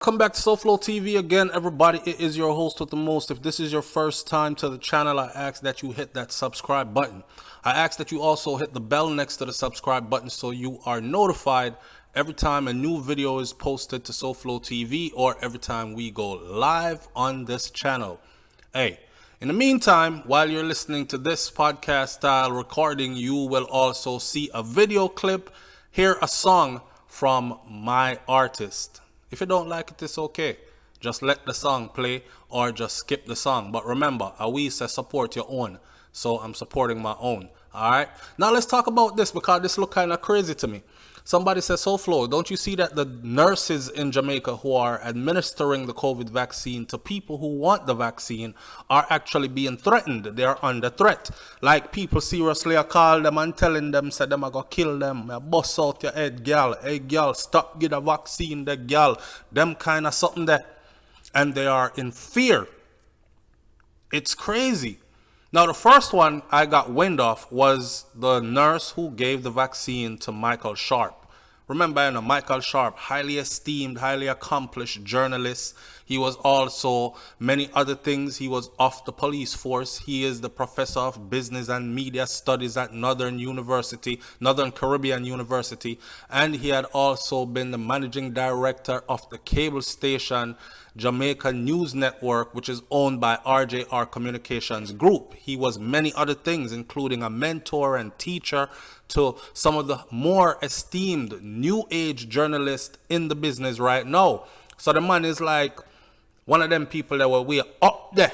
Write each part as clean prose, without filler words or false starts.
welcome back to SouFLoTV again, everybody. It is your host with the most. If this is your first time to the channel, I ask that you hit that subscribe button. I ask that you also hit the bell next to the subscribe button so you are notified every time a new video is posted to SouFLoTV or every time we go live on this channel. Hey, in the meantime, while you're listening to this podcast style recording, you will also see a video clip, hear a song from my artist. If you don't like it, it's okay. Just let the song play or just skip the song. But remember, I always say support your own. So I'm supporting my own. Alright. Now let's talk about this because this look kind of crazy to me. Somebody says, SouFlo, don't you see that the nurses in Jamaica who are administering the COVID vaccine to people who want the vaccine are actually being threatened? They are under threat. Like people seriously are calling them and telling them, say them are going to kill them. Bust out your head, gal. Hey, gal, stop get a vaccine, the gal. Them kind of something there. And they are in fear. It's crazy. Now, the first one I got wind of was the nurse who gave the vaccine to Michael Sharp. Remember, Michael Sharp, highly esteemed, highly accomplished journalist. He was also many other things. He was off the police force. He is the professor of business and media studies at Northern Caribbean University. And he had also been the managing director of the cable station Jamaica News Network, which is owned by RJR Communications Group. He was many other things, including a mentor and teacher to some of the more esteemed new age journalists in the business right now. So the man is like one of them people that were way up there.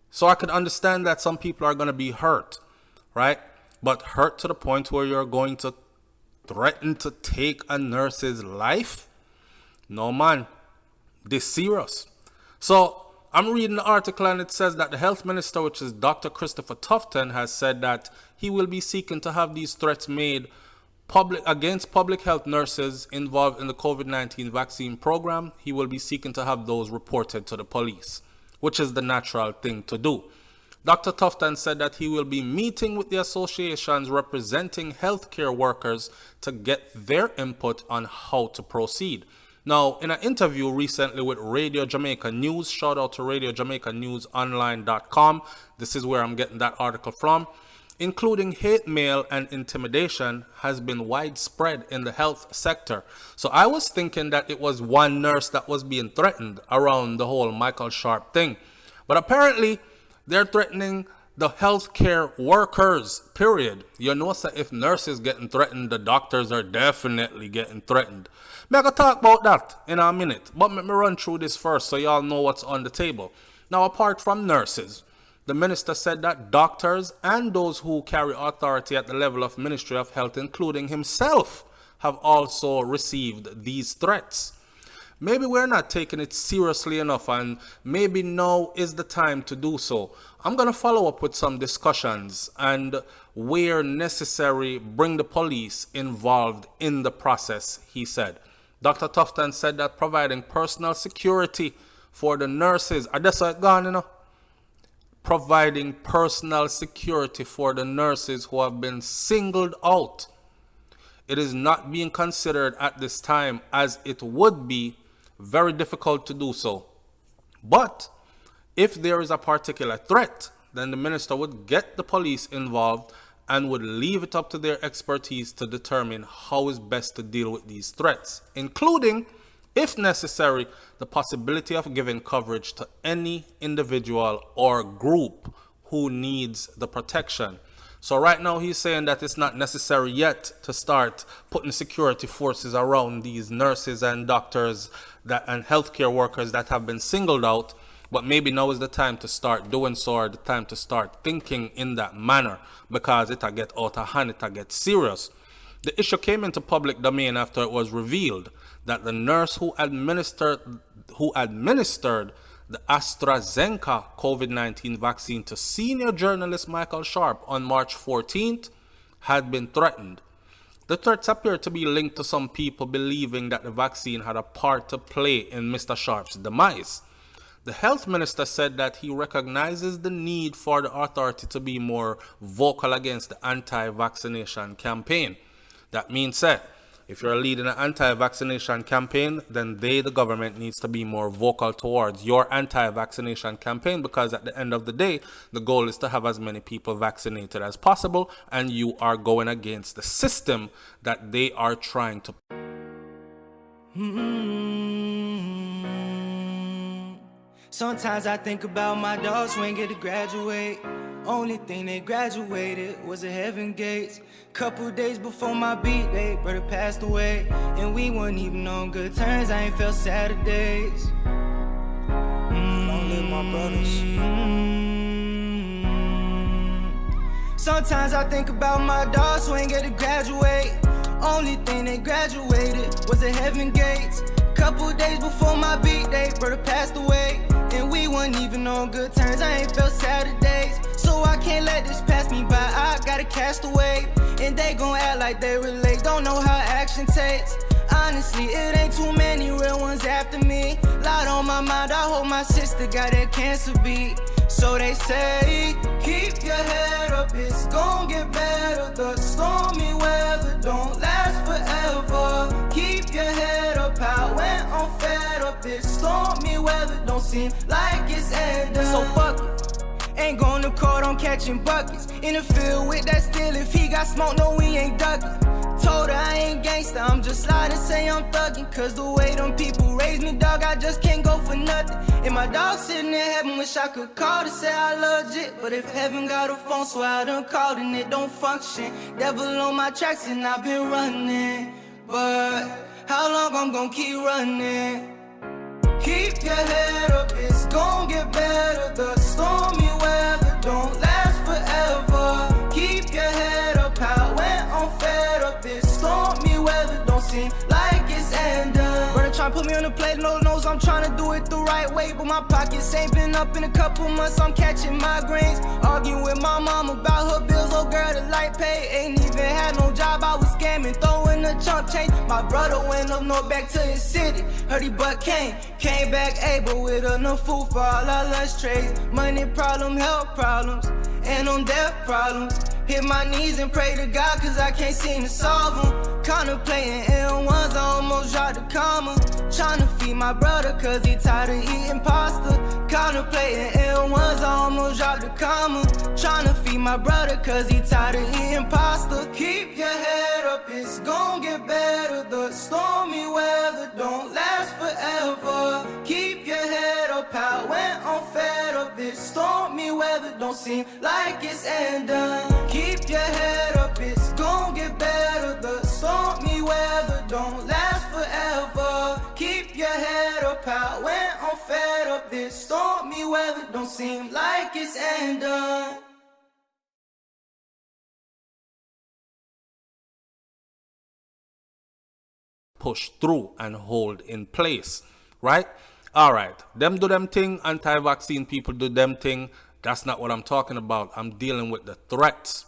So I could understand that some people are going to be hurt, right? But hurt to the point where you're going to threaten to take a nurse's life? No, man. This serious. So I'm reading the article and it says that the health minister, which is Dr. Christopher Tufton, has said that he will be seeking to have these threats made against public health nurses involved in the COVID-19 vaccine program. He will be seeking to have those reported to the police, which is the natural thing to do. Dr. Tufton said that he will be meeting with the associations representing healthcare workers to get their input on how to proceed. Now, in an interview recently with Radio Jamaica News, shout out to RadioJamaicaNewsOnline.com. This is where I'm getting that article from. Including hate mail and intimidation has been widespread in the health sector. So I was thinking that it was one nurse that was being threatened around the whole Michael Sharp thing. But apparently, they're threatening the healthcare workers, period. You know, so if nurses getting threatened, the doctors are definitely getting threatened. I'm going to talk about that in a minute, but let me run through this first so y'all know what's on the table. Now, apart from nurses, the minister said that doctors and those who carry authority at the level of Ministry of Health, including himself, have also received these threats. Maybe we're not taking it seriously enough, and maybe now is the time to do so. I'm going to follow up with some discussions and, where necessary, bring the police involved in the process, he said. Dr. Tufton said that providing personal security for the nurses, providing personal security for the nurses who have been singled out. It is not being considered at this time, as it would be very difficult to do so. But if there is a particular threat, then the minister would get the police involved and would leave it up to their expertise to determine how is best to deal with these threats, including, if necessary, the possibility of giving coverage to any individual or group who needs the protection. So right now he's saying that it's not necessary yet to start putting security forces around these nurses and doctors and healthcare workers that have been singled out. But maybe now is the time to start doing so, or the time to start thinking in that manner, because it'll get out of hand, it'll get serious. The issue came into public domain after it was revealed that the nurse who administered the AstraZeneca COVID-19 vaccine to senior journalist Michael Sharp on March 14th had been threatened. The threats appear to be linked to some people believing that the vaccine had a part to play in Mr. Sharp's demise. The health minister said that he recognizes the need for the authority to be more vocal against the anti-vaccination campaign. That means that If you're leading an anti-vaccination campaign, then the government, needs to be more vocal towards your anti-vaccination campaign, because at the end of the day, the goal is to have as many people vaccinated as possible, and you are going against the system that they are trying to. Sometimes I think about my dogs who ain't get to graduate. Only thing they graduated was the heaven gates. Couple days before my beat date, brother passed away, and we weren't even on good terms. I ain't felt Saturdays. Long live my brothers. Sometimes I think about my dogs who ain't get to graduate. Only thing they graduated was the heaven gates. Couple days before my beat date, brother passed away, and we weren't even on good terms. I ain't felt Saturdays, so I can't let this pass me by. I gotta cast away, and they gon' act like they relate. Don't know how action takes. Honestly, it ain't too many real ones after me. Lot on my mind, I hope my sister got that cancer beat. So they say, keep your head up, it's gon' get better. The stormy weather don't last forever. Keep your head up, I went on fed up. This stormy weather don't seem like it's ending. So fuck it, ain't going to court, I'm catching buckets. In the field with that still, if he got smoke, no we ain't ducking. Told her I ain't gangsta, I'm just sliding, say I'm thuggin'. Cause the way them people raise me, dog, I just can't go for nothing. And my dog sitting in heaven, wish I could call to say I legit. But if heaven got a phone, so I done called and it don't function. Devil on my tracks and I've been running. But how long I'm gon' keep running? Keep your head up, it's gon' get better. The stormy weather don't last forever. Keep your head up, I went on fed up. This stormy weather don't seem like it's ending. Brother tryna put me on the plate, no knows I'm tryna do it the right way. But my pockets ain't been up in a couple months, I'm catching migraines. Arguing with my mom about her bills, oh girl, the light pay. Ain't even had no job, I was scamming, throwing the chump change. My brother went up north back to his city, heard he but came back able with enough food for all our lunch trays. Money problem, health problems, and on death problems. Hit my knees and pray to God cause I can't seem to solve them. Contemplating L1s, I almost dropped the comma. Tryna feed my brother cause he tired of eating pasta. Contemplating L1s, I almost dropped the comma. Tryna feed my brother cause he tired of eating pasta. Keep your head up, it's gon' get better. The stormy weather don't last forever. Keep your head up, I went on fed up. This stormy weather don't seem like it's ending. Keep your head up, it's gon' get better. The stormy weather don't last forever. Keep your head up, I went on fed up. This stormy weather don't seem like it's ending. Push through and hold in place, right? All right, them do them thing, anti-vaccine people do them thing. That's not what I'm talking about. I'm dealing with the threats.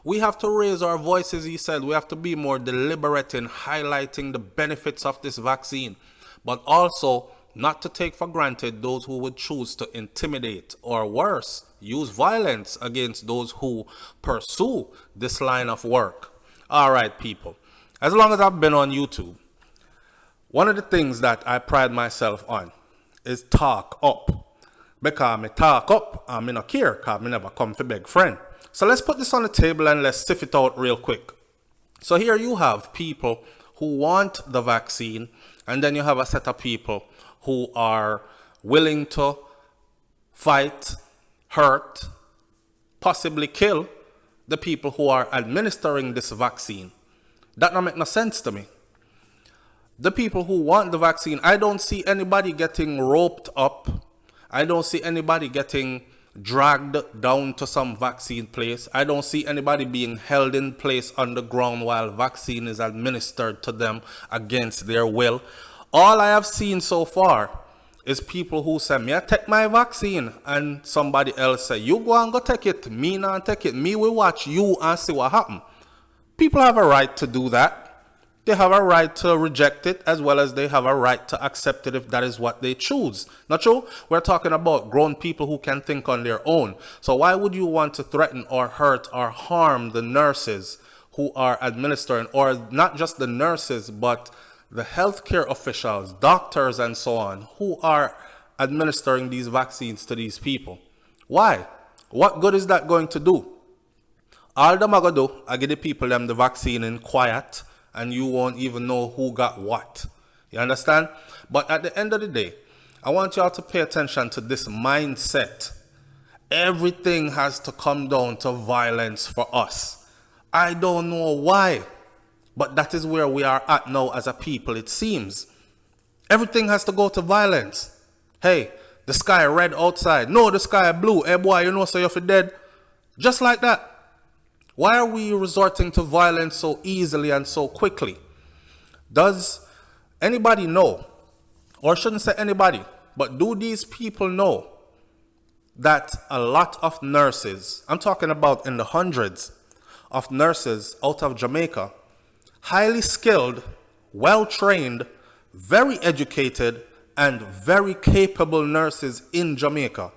We have to raise our voices, he said. We have to be more deliberate in highlighting the benefits of this vaccine, but also not to take for granted those who would choose to intimidate or worse, use violence against those who pursue this line of work. All right, people. As long as I've been on YouTube, one of the things that I pride myself on is talk up. Because me talk up and me not care because me never come to beg friend. So let's put this on the table and let's sift it out real quick. So here you have people who want the vaccine, and then you have a set of people who are willing to fight, hurt, possibly kill the people who are administering this vaccine. That don't make no sense to me. The people who want the vaccine, I don't see anybody getting roped up. I don't see anybody getting dragged down to some vaccine place. I don't see anybody being held in place underground while vaccine is administered to them against their will. All I have seen so far is people who say, me I take my vaccine, and somebody else say, you go and go take it. Me not take it. Me will watch you and see what happen. People have a right to do that. They have a right to reject it as well as they have a right to accept it if that is what they choose. Not true? We're talking about grown people who can think on their own. So why would you want to threaten or hurt or harm the nurses who are administering, or not just the nurses, but the healthcare officials, doctors and so on, who are administering these vaccines to these people. Why? What good is that going to do? All them are going to do, I give the people them the vaccine in quiet, and you won't even know who got what. You understand? But at the end of the day, I want y'all to pay attention to this mindset. Everything has to come down to violence for us. I don't know why, but that is where we are at now as a people, it seems. Everything has to go to violence. Hey, the sky red outside. No, the sky blue. Hey boy, you know, so you're dead. Just like that. Why are we resorting to violence so easily and so quickly? Does anybody know, or shouldn't say anybody, but do these people know that a lot of nurses, I'm talking about in the hundreds of nurses out of Jamaica, highly skilled, well-trained, very educated, and very capable nurses in Jamaica,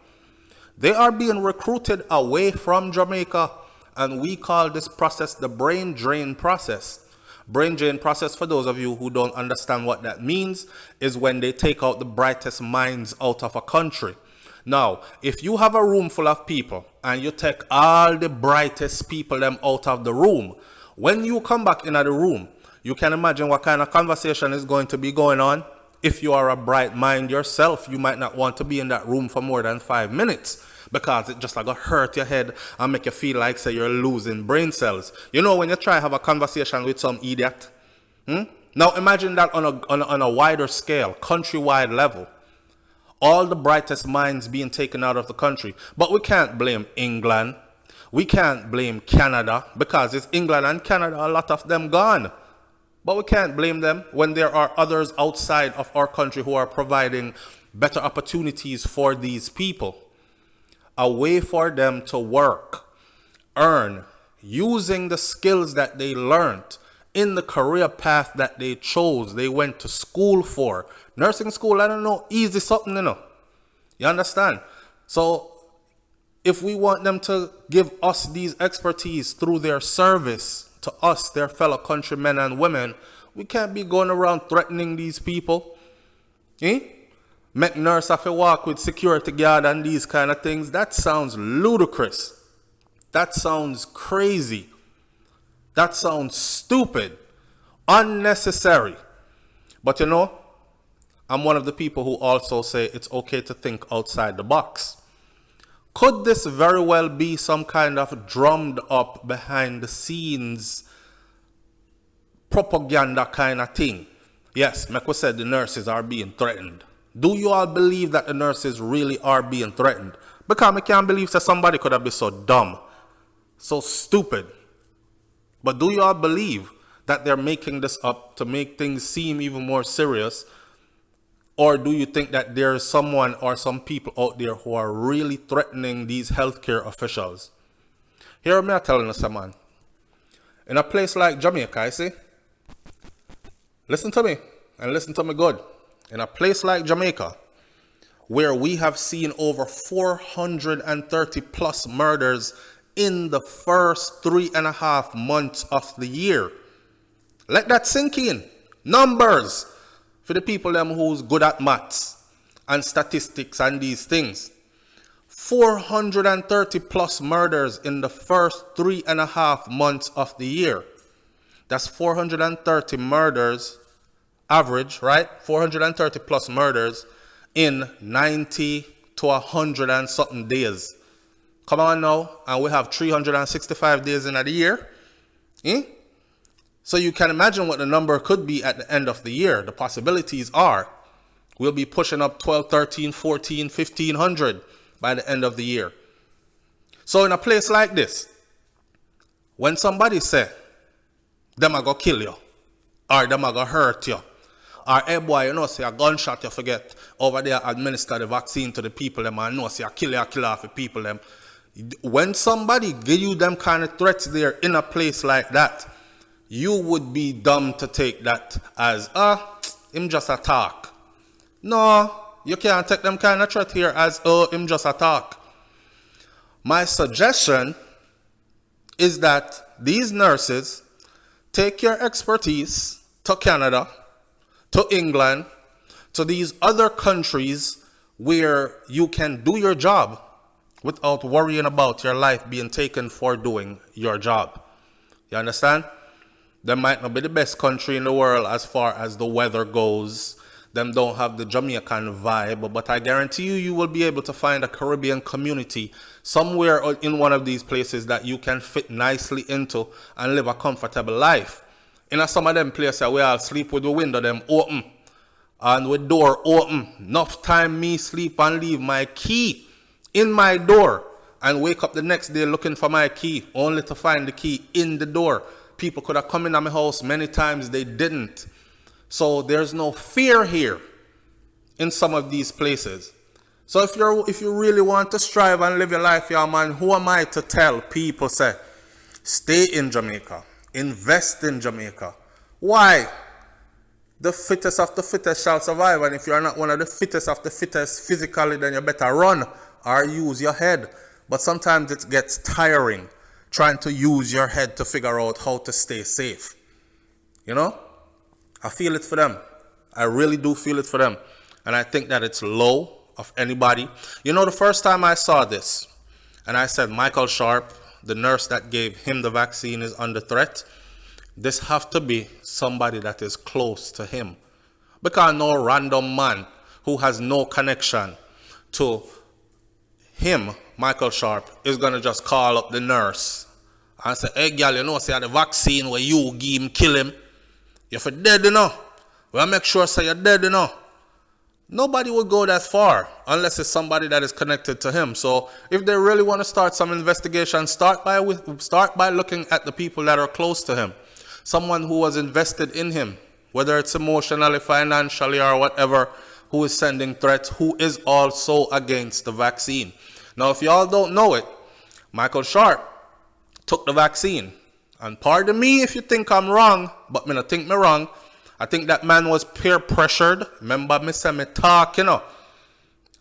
they are being recruited away from Jamaica, and we call this process the brain drain process. Brain drain process, for those of you who don't understand what that means, is when they take out the brightest minds out of a country. Now, if you have a room full of people and you take all the brightest people them out of the room, when you come back into the room, you can imagine what kind of conversation is going to be going on. If you are a bright mind yourself, you might not want to be in that room for more than 5 minutes, because it just like gonna hurt your head and make you feel like say you're losing brain cells. You know, when you try to have a conversation with some idiot. Now imagine that on a wider scale, countrywide level. All the brightest minds being taken out of the country. But we can't blame England. We can't blame Canada, because it's England and Canada, a lot of them gone. But we can't blame them when there are others outside of our country who are providing better opportunities for these people. A way for them to work, earn, using the skills that they learned in the career path that they chose, they went to school for. Nursing school, I don't know, easy something, you know. You understand? So if we want them to give us these expertise through their service to us, their fellow countrymen and women, we can't be going around threatening these people. Make nurse have to walk with security guard and these kind of things. That sounds ludicrous. That sounds crazy. That sounds stupid. Unnecessary. But you know, I'm one of the people who also say it's okay to think outside the box. Could this very well be some kind of drummed up behind the scenes propaganda kind of thing? Yes, like we said, the nurses are being threatened. Do you all believe that the nurses really are being threatened? Because I can't believe that somebody could have been so dumb, so stupid. But do you all believe that they're making this up to make things seem even more serious? Or do you think that there's someone or some people out there who are really threatening these healthcare officials? Here I'm telling you, man. In a place like Jamaica, I see. Listen to me, and listen to me good. In a place like Jamaica, where we have seen over 430 plus murders in the first 3.5 months of the year. Let that sink in. Numbers. For the people them who's good at maths and statistics and these things. 430 plus murders in the first 3.5 months of the year. That's 430 murders average, right? 430 plus murders in 90 to 100 and something days. Come on now, and we have 365 days in a year. So you can imagine what the number could be at the end of the year. The possibilities are we'll be pushing up 12, 13, 14, 1500 by the end of the year. So in a place like this, when somebody say, them are going to kill you, or them are going to hurt you, or hey boy, you know, say a gunshot, you forget, over there administer the vaccine to the people, them, and know, say a kill off the people, them. When somebody give you them kind of threats there in a place like that, you would be dumb to take that as, him just a talk. No, you can't take them kind of threat here as, him just a talk. My suggestion is that these nurses take your expertise to Canada, to England, to these other countries where you can do your job without worrying about your life being taken for doing your job. You understand? Them might not be the best country in the world as far as the weather goes. Them don't have the Jamaican vibe, but I guarantee you, you will be able to find a Caribbean community somewhere in one of these places that you can fit nicely into and live a comfortable life. In some of them places, we all sleep with the window them open and with door open. Enough time me sleep and leave my key in my door and wake up the next day looking for my key, only to find the key in the door. People could have come in my house many times, they didn't. So there's no fear here in some of these places. So if you really want to strive and live your life, yeah man, who am I to tell people, say, stay in Jamaica, invest in Jamaica? Why? The fittest of the fittest shall survive, and if you're not one of the fittest of the fittest physically, then you better run or use your head. But sometimes it gets tiring trying to use your head to figure out how to stay safe. You know? I feel it for them. I really do feel it for them. And I think that it's low of anybody. You know, the first time I saw this, and I said, Michael Sharp, the nurse that gave him the vaccine, is under threat. This have to be somebody that is close to him. Because no random man who has no connection to him, Michael Sharp, is going to just call up the nurse and say, hey, girl, you know, say the vaccine where you give him, kill him. You're for dead, you know. Well, make sure say you're dead, you know. Nobody would go that far unless it's somebody that is connected to him. So if they really want to start some investigation, start by looking at the people that are close to him. Someone who was invested in him, whether it's emotionally, financially, or whatever, who is sending threats, who is also against the vaccine. Now, if y'all don't know it, Michael Sharp took the vaccine. And pardon me if you think I'm wrong, but me not think me wrong. I think that man was peer pressured. Remember me say me talk, you know.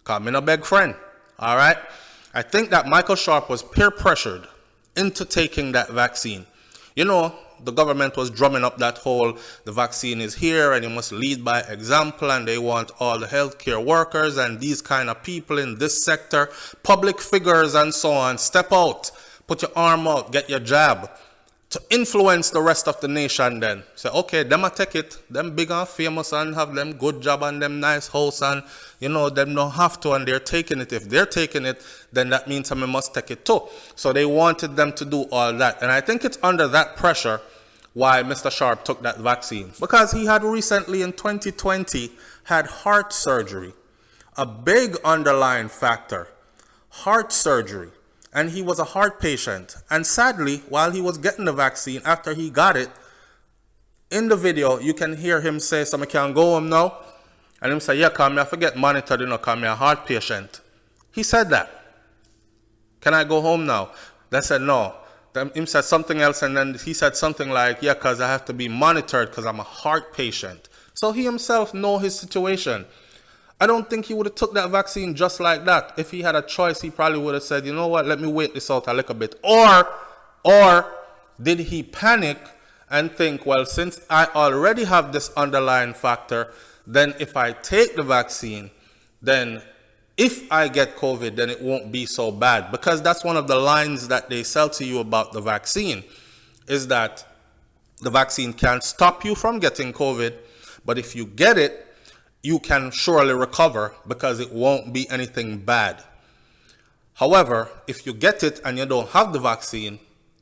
Cause me no beg friend. Alright? I think that Michael Sharp was peer pressured into taking that vaccine. You know, the government was drumming up that whole, the vaccine is here and you must lead by example, and they want all the healthcare workers and these kind of people in this sector, public figures and so on, step out, put your arm out, get your jab. To influence the rest of the nation then. Say, okay, them a take it. Them big and famous and have them good job and them nice house and, you know, them don't have to and they're taking it. If they're taking it, then that means I must take it too. So they wanted them to do all that. And I think it's under that pressure why Mr. Sharp took that vaccine. Because he had recently in 2020 had heart surgery. A big underlying factor. Heart surgery. And he was a heart patient. And sadly, while he was getting the vaccine, after he got it, in the video, you can hear him say, so I can go home now. And him say, yeah, come I forget monitored, you know, come a heart patient. He said that. Can I go home now? They said, no. Then him said something else, and then he said something like, yeah, because I have to be monitored because I'm a heart patient. So he himself know his situation. I don't think he would have took that vaccine just like that. If he had a choice, he probably would have said, you know what, let me wait this out a little bit. Or did he panic and think, well, since I already have this underlying factor, then if I take the vaccine, then if I get COVID, then it won't be so bad. Because that's one of the lines that they sell to you about the vaccine, is that the vaccine can't stop you from getting COVID, but if you get it, you can surely recover because it won't be anything bad. However, if you get it and you don't have the vaccine,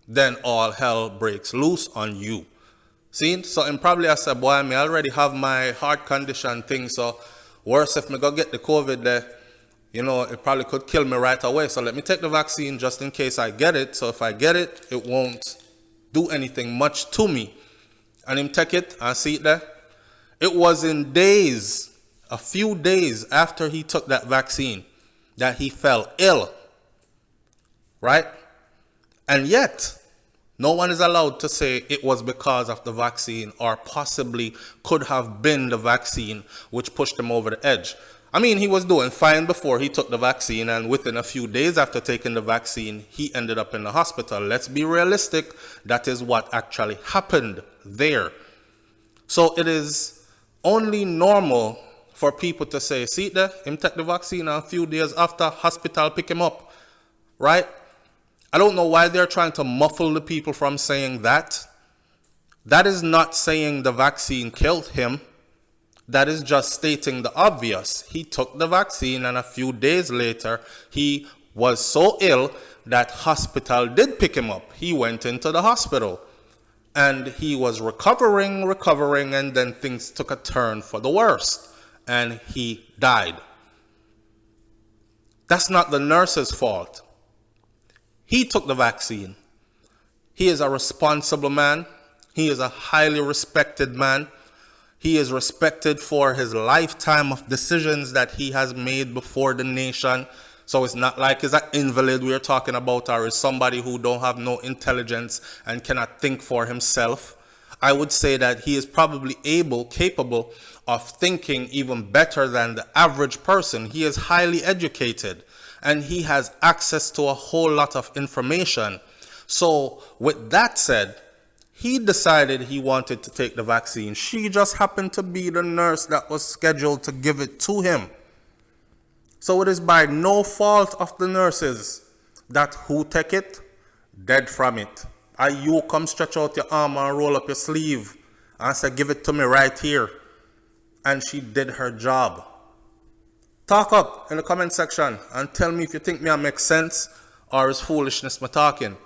then all hell breaks loose on you. See? So and probably I said, boy, I already have my heart condition thing, so worse if me go get the COVID there, you know, it probably could kill me right away. So let me take the vaccine just in case I get it. So if I get it, it won't do anything much to me. And him take it and see it there. It was in days, a few days after he took that vaccine, that he fell ill. Right? And yet, no one is allowed to say it was because of the vaccine or possibly could have been the vaccine which pushed him over the edge. I mean, he was doing fine before he took the vaccine, and within a few days after taking the vaccine, he ended up in the hospital. Let's be realistic. That is what actually happened there. So it is only normal for people to say, see there, him take the vaccine, and a few days after, hospital pick him up, right? I don't know why they're trying to muffle the people from saying that. That is not saying the vaccine killed him. That is just stating the obvious. He took the vaccine, and a few days later, he was so ill that hospital did pick him up. He went into the hospital, and he was recovering, and then things took a turn for the worst, and he died. That's not the nurse's fault. He took the vaccine. He is a responsible man. He is a highly respected man. He is respected for his lifetime of decisions that he has made before the nation. So it's not like he's an invalid we're talking about, or is somebody who don't have no intelligence and cannot think for himself. I would say that he is probably capable of thinking even better than the average person. He is highly educated, and he has access to a whole lot of information. So with that said, he decided he wanted to take the vaccine. She just happened to be the nurse that was scheduled to give it to him. So it is by no fault of the nurses that who take it, dead from it. Or you come stretch out your arm and roll up your sleeve and say, give it to me right here. And she did her job. Talk up in the comment section and tell me if you think me make sense or is foolishness me talking.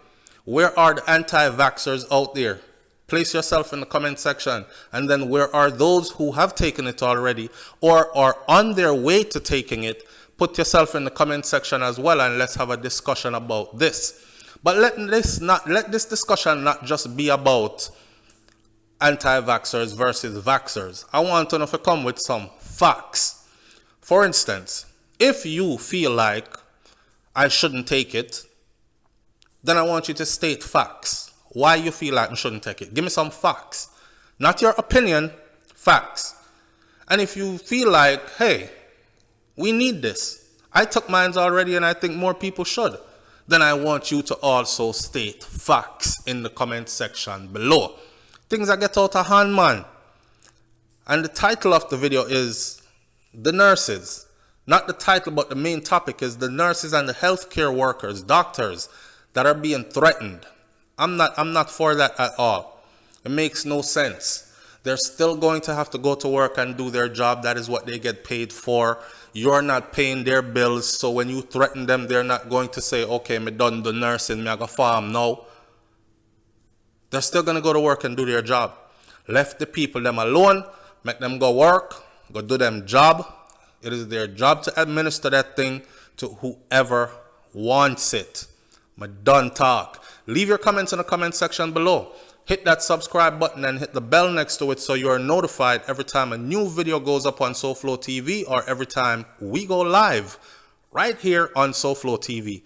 Where are the anti-vaxxers out there? Place yourself in the comment section. And then where are those who have taken it already or are on their way to taking it? Put yourself in the comment section as well, and let's have a discussion about this. But let this discussion not just be about anti-vaxxers versus vaxxers. I want to know if you come with some facts. For instance, if you feel like I shouldn't take it, then I want you to state facts. Why you feel like I shouldn't take it. Give me some facts. Not your opinion, facts. And if you feel like, hey, we need this. I took mine already and I think more people should. Then I want you to also state facts in the comment section below. Things that get out of hand, man. And the title of the video is the nurses. Not the title, but the main topic is the nurses and the healthcare workers, doctors that are being threatened. I'm not for that at all. It makes no sense. They're still going to have to go to work and do their job. That is what they get paid for. You're not paying their bills. So when you threaten them, they're not going to say, okay, me done the nursing, me I go farm. No. They're still going to go to work and do their job. Left the people them alone, make them go work, go do them job. It is their job to administer that thing to whoever wants it. Me done talk. Leave your comments in the comment section below. Hit that subscribe button and hit the bell next to it so you are notified every time a new video goes up on SouFLoTV or every time we go live right here on SouFLoTV.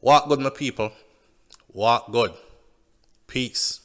Walk good, my people. Walk good. Peace.